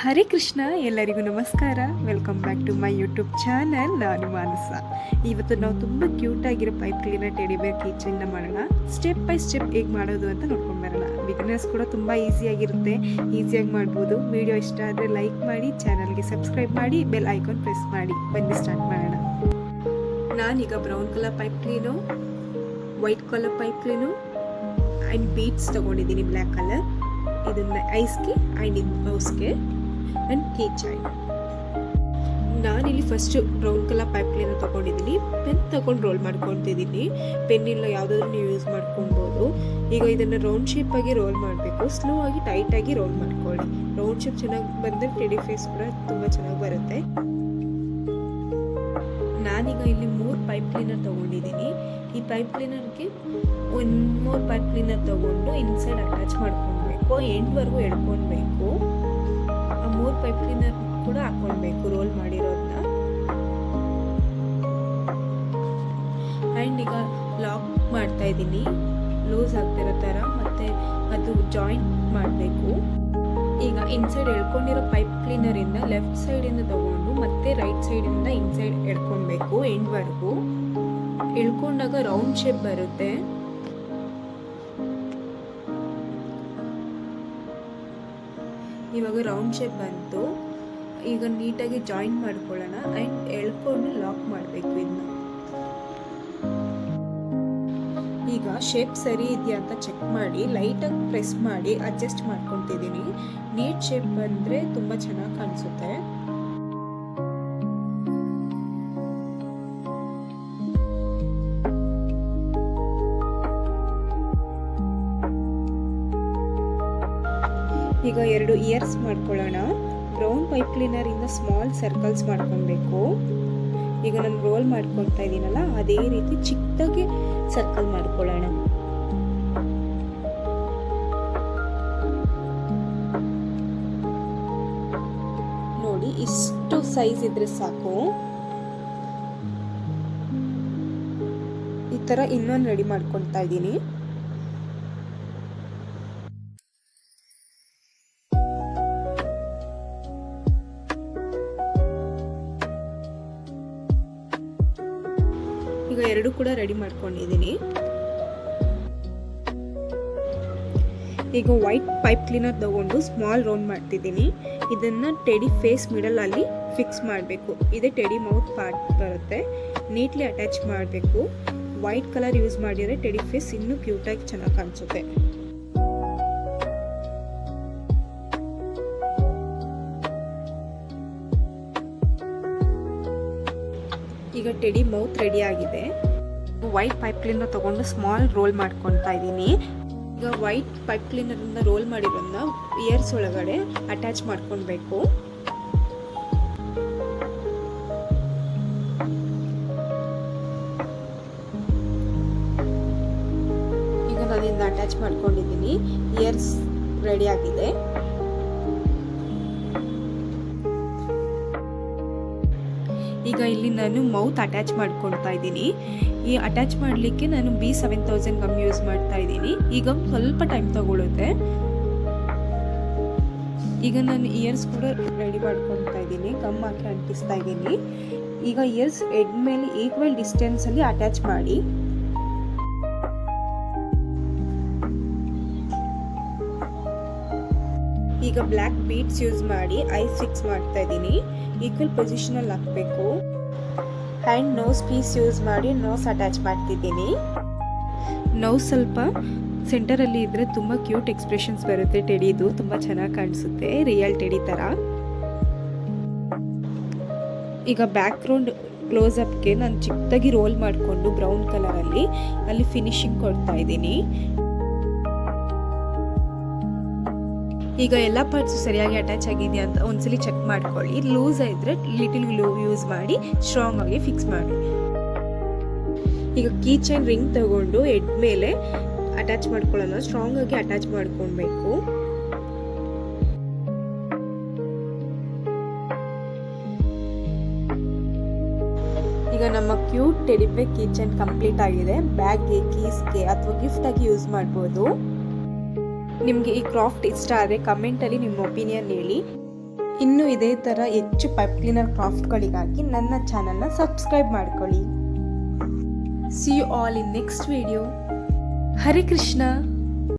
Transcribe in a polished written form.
ಹರೇ ಕೃಷ್ಣ, ಎಲ್ಲರಿಗೂ ನಮಸ್ಕಾರ. Welcome back to my YouTube channel. ನಾನು ಮಾನಸ. ಇವತ್ತು ನಾವು ತುಂಬ ಕ್ಯೂಟಾಗಿರೋ ಪೈಪ್ ಕ್ಲೀನರ್ ಟೆಡಿ ಬೇರ್ ಕಿಚನ್ನ ಮಾಡೋಣ. ಸ್ಟೆಪ್ ಬೈ ಸ್ಟೆಪ್ ಹೇಗೆ ಮಾಡೋದು ಅಂತ ನೋಡ್ಕೊಂಡು ಬರೋಣ. ಬಿಗಿನರ್ಸ್ ಕೂಡ ತುಂಬ ಈಸಿಯಾಗಿರುತ್ತೆ, ಈಸಿಯಾಗಿ ಮಾಡ್ಬೋದು. ವಿಡಿಯೋ ಇಷ್ಟ ಆದರೆ ಲೈಕ್ ಮಾಡಿ, ಚಾನಲ್ಗೆ ಸಬ್ಸ್ಕ್ರೈಬ್ ಮಾಡಿ, ಬೆಲ್ ಐಕಾನ್ ಪ್ರೆಸ್ ಮಾಡಿ. ಬನ್ನಿ ಸ್ಟಾರ್ಟ್ ಮಾಡೋಣ. ನಾನೀಗ brown colour pipe clean, white colour pipe clean and beads ತೊಗೊಂಡಿದ್ದೀನಿ, ಬ್ಲ್ಯಾಕ್ ಕಲರ್. ಇದನ್ನ ಐಸ್ಗೆ ಆ್ಯಂಡ್ ಇದು ಹೌಸ್ಗೆ ಆ್ಯಂಡ್ ಕೀ ಚೈನ್. ನಾನಿಲ್ಲಿ first brown colour pipe cleaner ತೊಗೊಂಡಿದ್ದೀನಿ. ಪೆನ್ ತೊಗೊಂಡು ರೋಲ್ ಮಾಡ್ಕೊತಿದ್ದೀನಿ. ಪೆನ್ ಇಲ್ಲ, ಯಾವುದಾದ್ರೂ ನೀವು ಯೂಸ್ ಮಾಡ್ಕೊಬೋದು. ಈಗ ಇದನ್ನು ರೌಂಡ್ ಶೇಪಾಗಿ ರೋಲ್ ಮಾಡಬೇಕು. ಸ್ಲೋ ಆಗಿ ಟೈಟಾಗಿ ರೋಲ್ ಮಾಡ್ಕೊಳ್ಳಿ. ರೌಂಡ್ ಶೇಪ್ ಚೆನ್ನಾಗಿ ಬಂದರೆ ಟೆಡಿ ಫೇಸ್ ಕೂಡ ತುಂಬ ಚೆನ್ನಾಗಿ ಬರುತ್ತೆ. ನಾನೀಗ ಇಲ್ಲಿ 3 ಪೈಪ್ ಕ್ಲೀನರ್ ತೊಗೊಂಡಿದ್ದೀನಿ. ಈ ಪೈಪ್ ಕ್ಲೀನರ್ಗೆ 1 more ಪೈಪ್ ಕ್ಲೀನರ್ ತೊಗೊಂಡು ಇನ್ಸೈಡ್ ಅಟ್ಯಾಚ್ ಮಾಡ್ಕೊಳ್ಬೇಕು. ಎಂಡ್ವರೆಗೂ ಎಳ್ಕೊಳ್ಬೇಕು. ಆ 3 ಪೈಪ್ ಕ್ಲೀನರ್ ಕೂಡ ಹಾಕೊಳ್ಬೇಕು ರೋಲ್ ಮಾಡಿರೋದನ್ನ. ಆ್ಯಂಡ್ ಈಗ ಲಾಕ್ ಮಾಡ್ತಾ ಇದ್ದೀನಿ, ಲೂಸ್ ಆಗ್ತಿರೋ ಥರ. ಮತ್ತು ಅದು ಜಾಯಿಂಟ್ ಮಾಡಬೇಕು. ಈಗ ಇನ್ಸೈಡ್ ಎಳ್ಕೊಂಡಿರೋ ಪೈಪ್ ಕ್ಲೀನರಿಂದ ಲೆಫ್ಟ್ ಸೈಡಿಂದ ತಗೊಂಡು ಮತ್ತೆ ರೈಟ್ ಸೈಡಿಂದ ಇನ್ಸೈಡ್ ಎಳ್ಕೊಳ್ಬೇಕು. ಎಂಡ್ವರೆಗೂ ಎಳ್ಕೊಂಡಾಗ ರೌಂಡ್ ಶೇಪ್ ಬರುತ್ತೆ. ಇವಾಗ ರೌಂಡ್ ಶೇಪ್ ಬಂತು. ಈಗ ನೀಟಾಗಿ ಜಾಯಿಂಟ್ ಮಾಡ್ಕೊಳ್ಳೋಣ ಆ್ಯಂಡ್ ಎಳ್ಕೊಂಡು ಲಾಕ್ ಮಾಡಬೇಕು ಇದನ್ನ. ಈಗ ಶೇಪ್ ಸರಿ ಇದೆಯಾ ಅಂತ ಚೆಕ್ ಮಾಡಿ ಲೈಟಾಗಿ ಪ್ರೆಸ್ ಮಾಡಿ ಅಡ್ಜಸ್ಟ್ ಮಾಡ್ಕೊತಿದ್ದೀನಿ. ನೀಟ್ ಶೇಪ್ ಬಂದರೆ ತುಂಬ ಚೆನ್ನಾಗಿ ಕಾಣಿಸುತ್ತೆ. ಈಗ 2 ಇಯರ್ಸ್ ಮಾಡ್ಕೊಳ್ಳೋಣ. ಬ್ರೌನ್ ಪೈಪ್ ಕ್ಲೀನರ್ ಇಂದ ಸ್ಮಾಲ್ ಸರ್ಕಲ್ಸ್ ಮಾಡ್ಕೊಬೇಕು. ಈಗ ನಾನು ರೋಲ್ ಮಾಡ್ಕೊತಾ ಇದ್ದೀನಲ್ಲ, ಅದೇ ರೀತಿ ಚಿಕ್ಕದಾಗಿ ಸರ್ಕಲ್ ಮಾಡ್ಕೊಳ್ಳೋಣ. ನೋಡಿ, ಇಷ್ಟು ಸೈಜ್ ಇದ್ರೆ ಸಾಕು. ಈ ತರ ಇನ್ನೊಂದು ರೆಡಿ ಮಾಡ್ಕೊತಾ ಇದ್ದೀನಿ. ಈಗ 2 ಕೂಡ ರೆಡಿ ಮಾಡ್ಕೊಂಡಿದ್ದೀನಿ. ಈಗ ವೈಟ್ ಪೈಪ್ ಕ್ಲೀನರ್ ತಗೊಂಡು ಸ್ಮಾಲ್ ರೌಂಡ್ ಮಾಡ್ತಿದ್ದೀನಿ. ಇದನ್ನ ಟೆಡಿ ಫೇಸ್ ಮಿಡಲ್ ಅಲ್ಲಿ ಫಿಕ್ಸ್ ಮಾಡಬೇಕು. ಇದೇ ಟೆಡಿ ಮೌತ್ ಪಾರ್ಟ್ ಬರುತ್ತೆ. ನೀಟ್ಲಿ ಅಟ್ಯಾಚ್ ಮಾಡಬೇಕು. ವೈಟ್ ಕಲರ್ ಯೂಸ್ ಮಾಡಿದರೆ ಟೆಡಿ ಫೇಸ್ ಇನ್ನೂ ಕ್ಯೂಟಾಗಿ ಚೆನ್ನಾಗಿ ಕಾಣಿಸುತ್ತೆ. ಈಗ ಟೆಡಿ ಮೌತ್ ರೆಡಿ ಆಗಿದೆ. ವೈಟ್ ಪೈಪ್ ಕ್ಲೀನರ್ ತಗೊಂಡು ಸ್ಮಾಲ್ ರೋಲ್ ಮಾಡ್ಕೊತಾ ಇದ್ದೀನಿ. ಈಗ ವೈಟ್ ಪೈಪ್ ಕ್ಲೀನರಿಂದ ರೋಲ್ ಮಾಡಿರೋದನ್ನ ಇಯರ್ಸ್ ಒಳಗಡೆ ಅಟ್ಯಾಚ್ ಮಾಡ್ಕೊಳ್ಬೇಕು. ಈಗ ನಾನಿಂದ ಅಟ್ಯಾಚ್ ಮಾಡ್ಕೊಂಡಿದ್ದೀನಿ. ಇಯರ್ಸ್ ರೆಡಿ ಆಗಿದೆ. ಈಗ ಇಲ್ಲಿ ನಾನು ಮೌತ್ ಅಟ್ಯಾಚ್ ಮಾಡ್ಕೊಳ್ತಾ ಇದ್ದೀನಿ. ಈ ಅಟ್ಯಾಚ್ ಮಾಡಲಿಕ್ಕೆ ನಾನು B7000 ಗಮ್ ಯೂಸ್ ಮಾಡ್ತಾ ಇದ್ದೀನಿ. ಈ ಗಮ್ ಸ್ವಲ್ಪ ಟೈಮ್ ತಗೊಳುತ್ತೆ. ಈಗ ನಾನು ಇಯರ್ಸ್ ಕೂಡ ರೆಡಿ ಮಾಡ್ಕೊಳ್ತಾ ಇದ್ದೀನಿ. ಗಮ್ ಹಾಕಿ ಅಂಟಿಸ್ತಾ ಇದ್ದೀನಿ. ಈಗ ಇಯರ್ಸ್ ಹೆಡ್ ಮೇಲೆ ಈಕ್ವಲ್ ಡಿಸ್ಟೆನ್ಸ್ ಅಲ್ಲಿ ಅಟ್ಯಾಚ್ ಮಾಡಿ. ಈಗ ಬ್ಲ್ಯಾಕ್ ಬೀಡ್ಸ್ ಯೂಸ್ ಮಾಡಿ ಐಸ್ ಫಿಕ್ಸ್ ಮಾಡ್ತಾ ಇದ್ದೀನಿ. ಈಕ್ವಲ್ ಪೊಸಿಷನ್ ಅಲ್ಲಿ ಹಾಕಬೇಕು. ಹ್ಯಾಂಡ್ ನೋಸ್ ಪೀಸ್ ಯೂಸ್ ಮಾಡಿ ನೋಸ್ ಅಟ್ಯಾಚ್ ಮಾಡ್ತಿದ್ದೀನಿ. ನೋಸ್ ಸ್ವಲ್ಪ ಸೆಂಟರಲ್ಲಿ ಇದ್ರೆ ತುಂಬ ಕ್ಯೂಟ್ ಎಕ್ಸ್ಪ್ರೆಷನ್ಸ್ ಬರುತ್ತೆ. ಟೆಡಿದು ತುಂಬ ಚೆನ್ನಾಗಿ ಕಾಣಿಸುತ್ತೆ, ರಿಯಲ್ ಟೆಡಿ ಥರ. ಈಗ ಬ್ಯಾಕ್ ಗ್ರೌಂಡ್ ಕ್ಲೋಸ್ ಅಪ್ಗೆ ನಾನು ಚಿಕ್ಕದಾಗಿ ರೋಲ್ ಮಾಡಿಕೊಂಡು ಬ್ರೌನ್ ಕಲರಲ್ಲಿ ಅಲ್ಲಿ ಫಿನಿಶಿಂಗ್ ಕೊಡ್ತಾ ಇದ್ದೀನಿ. ಈಗ ಎಲ್ಲ ಪಾರ್ಟ್ಸು ಸರಿಯಾಗಿ ಅಟ್ಯಾಚ್ ಆಗಿದೆಯಾ ಅಂತ ಒಂದ್ಸಲಿ ಚೆಕ್ ಮಾಡ್ಕೊಳ್ಳಿ. ಲೂಸ್ ಇದ್ರೆ ಲಿಟಲ್ ಗ್ಲೂ ಯೂಸ್ ಮಾಡಿ ಸ್ಟ್ರಾಂಗ್ ಆಗಿ ಫಿಕ್ಸ್ ಮಾಡಿ. ಈಗ ಕೀ ಚೈನ್ ರಿಂಗ್ ತಗೊಂಡು ಹೆಡ್ ಮೇಲೆ ಅಟ್ಯಾಚ್ ಮಾಡ್ಕೊಳ್ಳೋಣ. ಸ್ಟ್ರಾಂಗ್ ಆಗಿ ಅಟ್ಯಾಚ್ ಮಾಡ್ಕೊಳ್ಬೇಕು. ಈಗ ನಮ್ಮ ಕ್ಯೂಟ್ ಟೆಡಿ ಬೇರ್ ಕೀ ಚೈನ್ ಕಂಪ್ಲೀಟ್ ಆಗಿದೆ. ಬ್ಯಾಗ್ಗೆ, ಕೀಸ್ಗೆ ಅಥವಾ ಗಿಫ್ಟ್ ಆಗಿ ಯೂಸ್ ಮಾಡ್ಬೋದು. ನಿಮಗೆ ಈ ಕ್ರಾಫ್ಟ್ ಇಷ್ಟ ಆದರೆ ಕಮೆಂಟಲ್ಲಿ ನಿಮ್ಮ ಒಪಿನಿಯನ್ ಹೇಳಿ. ಇನ್ನು ಇದೇ ಥರ ಹೆಚ್ಚು ಪೈಪ್ ಕ್ಲೀನರ್ ಕ್ರಾಫ್ಟ್ಗಳಿಗಾಗಿ ನನ್ನ ಚಾನಲ್ನ ಸಬ್ಸ್ಕ್ರೈಬ್ ಮಾಡ್ಕೊಳ್ಳಿ. See you all in next video. Hare Krishna.